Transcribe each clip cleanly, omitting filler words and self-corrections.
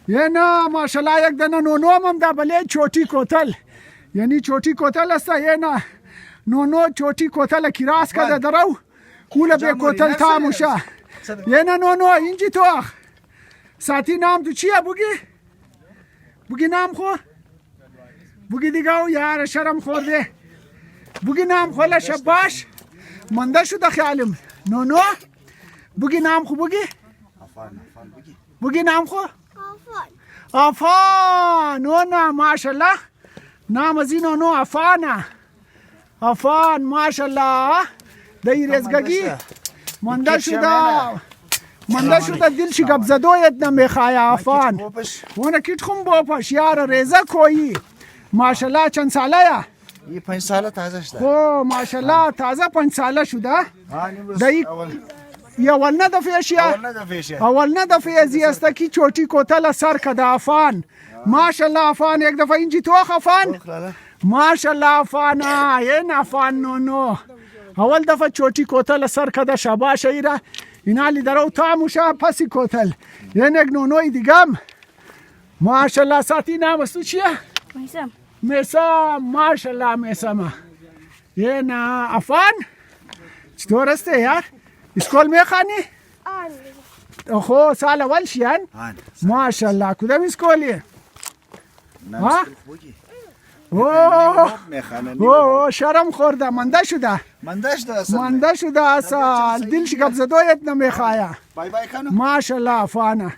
یه نه ماشاءالله یک دانه نونو هم ده بله چوٹی کوتل یعنی چوٹی کوتل است یه نه نونو چوٹی کوتل کراس کرده درو کوله به کوتل تاموشه یه نه نونو اینجی تو ساتی نام تو چیه بگی نام خو بگی دیگه او یار شرم خورده بگی نام خوله شباش منده شده خیالم نونو بگی نام خو بگی نام خو آفان نونا ماشاءالله نام از این نونو آفان ماشاءالله دایی رزگگی منده شده دل شگب زدویت نمیخواه آفان اونه کیت خون بپش یار ریزه کویی ماشاءالله چند ساله یا؟ یه 5 ساله تازه شده خو ماشاءالله تازه 5 ساله شده دایی یه اول ندفعش یا؟ اول ندفعه زیسته کی چوٹی کوتل سر کده آفان ماشاءالله آفان یک دفعه اینجی تو آفان ماشاءالله آفان این آفان نونو اول دفعه چوٹی کوتل سر کده شباش ایره اینا لی درو تاموشه پسی کوتل یه یک نونوی دیگم ماشاءالله ساتی نام استو چیه؟ میسم ماشاءالله میسم یه نه آفان چطور استه یار؟ اسکول میخوانی؟ خو سال اول شیان؟ ماشاءالله کدام اسکولی؟ اوه شرم خورده منده شده اصل دل شگب زدویت نمیخواه ماشاءالله افانه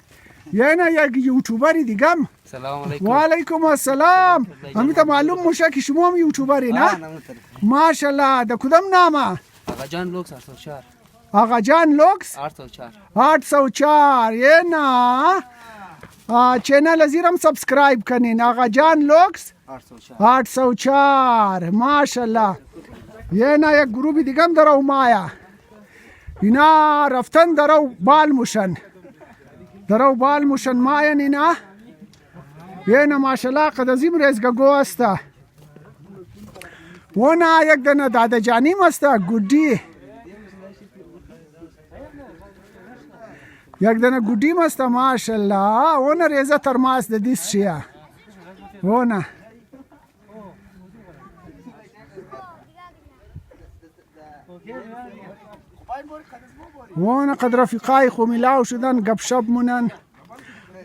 یه نه یک یوتیوبری دیگم سلام علیکم و علیکم السلام همیتا معلوم موشه که شما هم یوتیوبری نه؟ ماشاءالله ده کدام نامه؟ آقا جان لوکس 804 آقا جان لوکس 804 یه نه چینل ازیرم سبسکرایب کنین آقا جان لوکس 804 ماشاءالله یه نه یک گروبی دیگم درو مایا اینا رفتن درو بال موشن مایا اینا یه نه ماشاءالله قد ازیم رزگگو استه و نه یک دنه داده جانیم استه گودی یک دنه گودیم استه ماشاءالله و نه ریزه ترماس ده دیست شیه و نه وانا قد رفیقای خو ملاو شدن گپ شپ مونن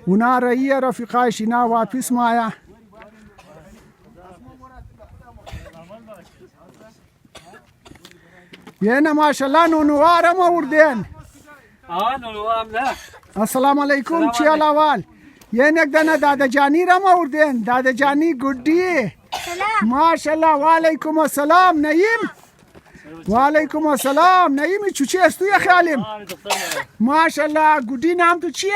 اونا رایی رفیقای شینا واپس مایا یه ماشاءالله نونوارم آوردین نونوارم نه السلام علیکم چی الاوال یه یک دنه داده جانی رم آوردین داده جانی گودی ماشاءالله و علیکم السلام نعیم و علیکم السلام نعیمی چی استو یا خیالیم ماشاءالله گودی نام تو چیه؟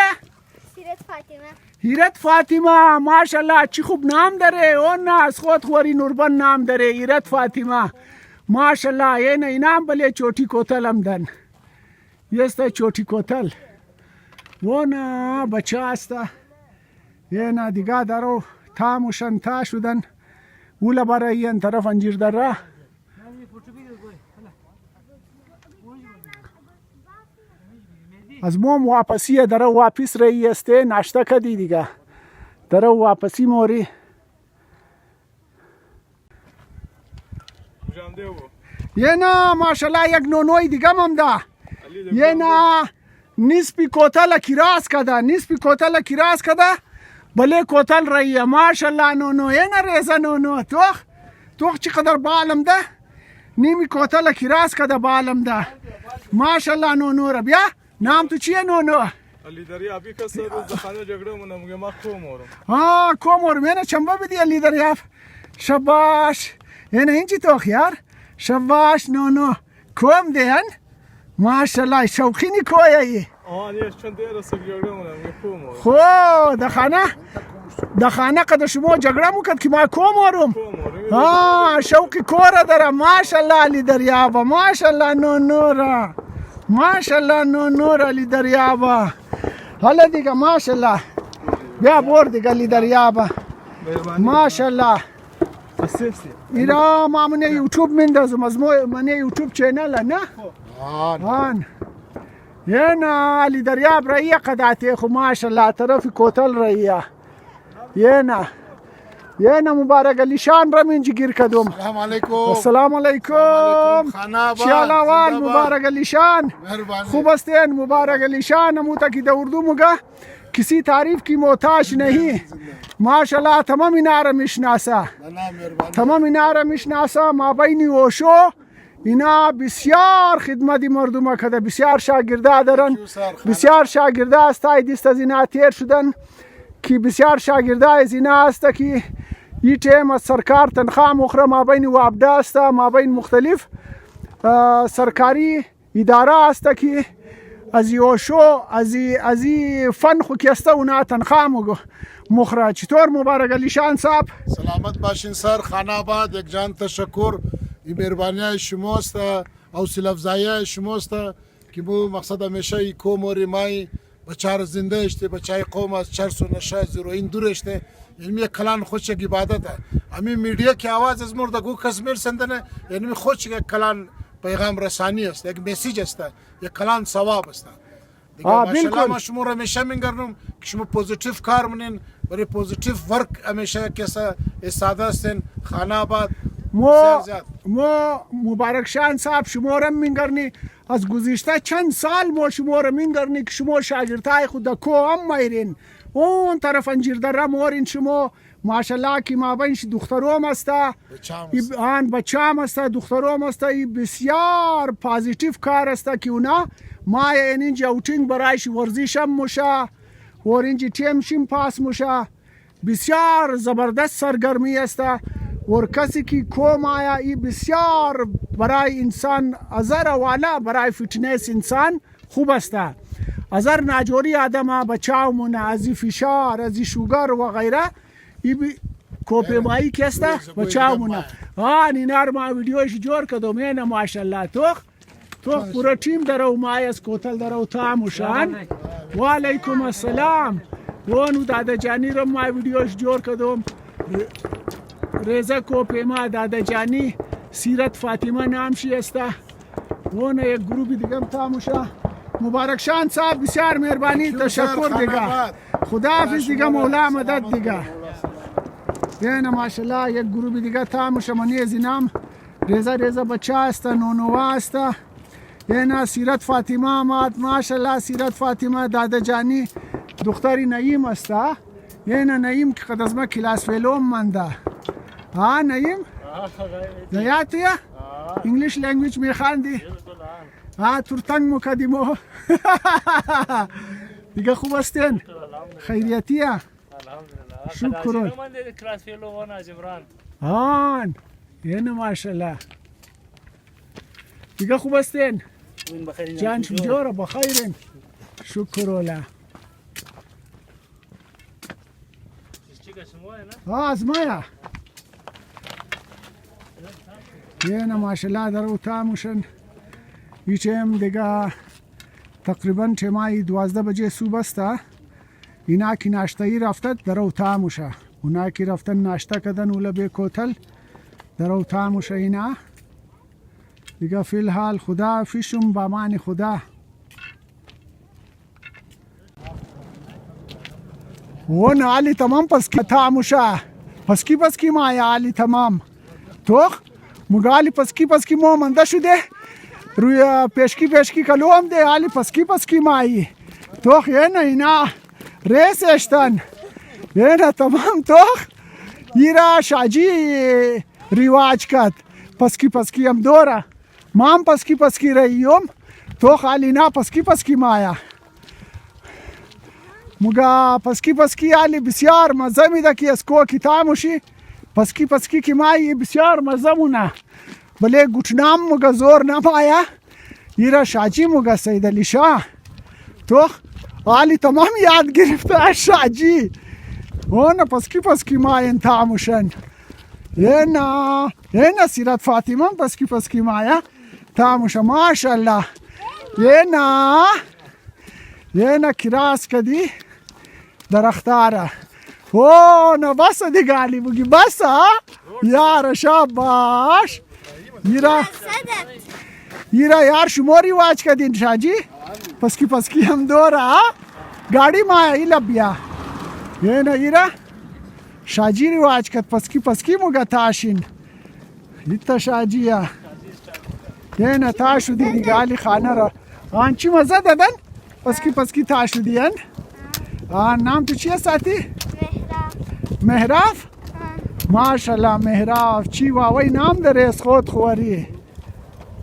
هیرت فاطمه ماشاءالله چی خوب نام داره اون از خود خوری نوربان نام داره هیرت فاطمه ماشاءالله یه اینام بله چوٹی کوتل هم دن یسته چوٹی کوتل اون بچه هسته یه نه دیگه درو تاموشن تا شدن اولا برای این طرف انجیر در راه از موم واپسی درو واپس رایی استه ناشته کدی دیگه درو واپسی موری یه نه ماشاءالله یک نونوی دیگه هم ده یه نه نسبی کوتل کراس کده بله کوتل رایی ماشاءالله نونو یه نه ریزه نونو توخ چقدر بالم ده نیمی کوتل کراس کده بالم ده ماشاءالله نونو را بیا نام تو چیه نونو؟ علی دریافی کسی از خانه جگره مونم میگه ما کومورم کومورم یعنی چنبه بدی علی دریاف شباش یعنی اینجی تو خیار شباش نونو کوم دیان ماشاءالله شوقینی کویایی نیش چند دیره سگ جگره مونم میگه کومورم خو دخانه قد شما جگره مکد که ما کومورم شوقی کوره داره ماشاءالله علی دریافا ماشاءالله نونورا ماشاءالله نور علی دریابا حالا دیگه ماشاءالله بیا بور دیگه علی دریابا ماشاءالله ایرا ما من یوتیوب میندازم از من یوتیوب چینل نه آن ینا علی دریاب رایه قداتی خو ماشاءالله طرف کوتل رایه ینا مبارک علی شان را من جگیر کدوم. السلام علیکم. السلام علیکم. شیالا وال مبارک علی شان. خوب هستین مبارک علی شان. موتا کی دوردو مگا کسی تعریف کی محتاج نہیں. ماشاءالله تمام اینا را میشناسه. تمام اینا را میشناسه. ما بین اوشو اینا بسیار خدمتی مردم کرده. بسیار شاگرده دارن. بسیار شاگرده است. ایدیست از اینا تیر شدن که بسیار شاگرده از اینا است که این تیم از سرکار تنخواه مخره ما بین وابده است. ما بین مختلف سرکاری اداره است که از یوشو از فن خو که است اونا تنخواه مخره. چطور مبارک علی شان صاحب؟ سلامت باشین سر. خان آباد یک جان تشکر. این مهربانی شماست حوصله افزایی شماست که بو مقصد همیشه ای کوم و ریمای بچار زنده اشته بچای قوم از چرس و نشه زیروین دور اشته. یعنی کلان خوش یک عبادت ہے. امی میڈیا کی آواز از مرد گو کشمیر سندنه یعنی خوش یک کلان پیغام رسانی است. یک میسیج است. یک کلان ثواب است. دیگه ماشاءالله ما شما رو همیشه میگردم که شما پوزیتیو کار منین برای پوزیتیو ورک همیشه کسا استاده هستین. خانه آباد ما مبارک شان صاحب شما رو میگردنی از گذشته چند سال ما شما رو میگردنی که شما شاگردای خود کو هم میرین اون طرف انجیر دره مورین. شما ماشاءالله که ما بینش دختروم است آن بچه‌ام است دختروم است. بسیار پازیتیو کار است که اونا ما یعنی جوتینگ برایش ورزش هم موشه ورینج تیم شیم پاس موشه. بسیار زبردست سرگرمی است و کسی که کوم آیا ای بسیار برای انسان ازر والا برای فیتنس انسان خوب است. ازر ناجوری آدم بچاو من از فشار از شوگر و غیره ای کوپیمایی که است بچاو من. اینا رو ما ویدیوش جور کردم. اینا ماشاءالله تو پورا تیم در او مایز کوتل در او تاموشان. و علیکم السلام. اونو دادا جانی رو ما ویدیوش جور کردم. رضا کوپیما دادا جانی سیرت فاطمه نامشی است. اون یک گروهی دیگه تاموشا. مبارک شان صاحب بسیار مهربانی تشکر دیگه. خداحافظ دیگه مولا مدد دیگه. اینا ماشاءالله یک گروهی دیگه تاموشا منی زینام رضا بچه است نونوا است. اینا سیرت فاطمه آمد ماشاءالله. سیرت فاطمه دادا جانی دختری نعیم است. اینا نعیم که قد از ما کلاس فیلوم منده. نعیم زیادیه انگلیش لنگویج میخواندی تورتنگ مکدیمو دیگه خوب هستین خیریتیه شکرون اینه ماشاءالله دیگه خوب هستین جان شجوره بخیرین شکروله. از مایا اینا ماشاءالله در او تاموشن. ایچم دیگه تقریبا چمای 12 بجه صبح است. اینا که ناشتایی رفتن در او تاموشه. اونا که رفتن ناشتا کردن اولا به کوتل در او تاموشه. اینا دیگه فی الحال خدا فیشم با امان خدا. ون علی تمام پس کی تاموشه پس کی مایا علی تمام تو مگالی پس کی مو منده شده روی پیشکی کلو هم ده علی پس کی مایی تو اینا ریس اشتن اینا تمام تو ایرا شاجی رواج کد پس کی هم دوره ما هم پس کی راییم تو علی نا پس کی مایا مگا پس کی علی بسیار مزه میده که اسکو کی تاموشی پس کی مایی بسیار مزه مونه بله گوتنام مگا زور نمایا ایرا شاجی مگا سید علی شاه تو علی تمام یاد گرفته شاجی اون پس کی مایی تاموشن. اینا سیرت فاطمه پس کی مایا تاموشه ماشاءالله. اینا کراس کدی درختاره نه بس دیگه علی بگی بس یار شاباش ایرا یار شما رواج کردین شاجی पसकी हम दो रहा गाड़ी मा इला बिया ये ना इरा शाजीरी वाच कत पसकी मुगा ताशिन इत्ता शाजिया ये ना ताशु दी गाली खाना रा आंची मजा ददन पसकी ताशु दियन नाम तुझे साथी मेहराफ माशाल्लाह मेहराफ ची वावई नाम दरे खोत खुआरी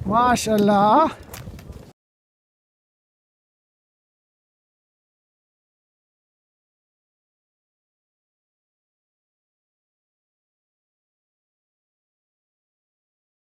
माशाल्लाह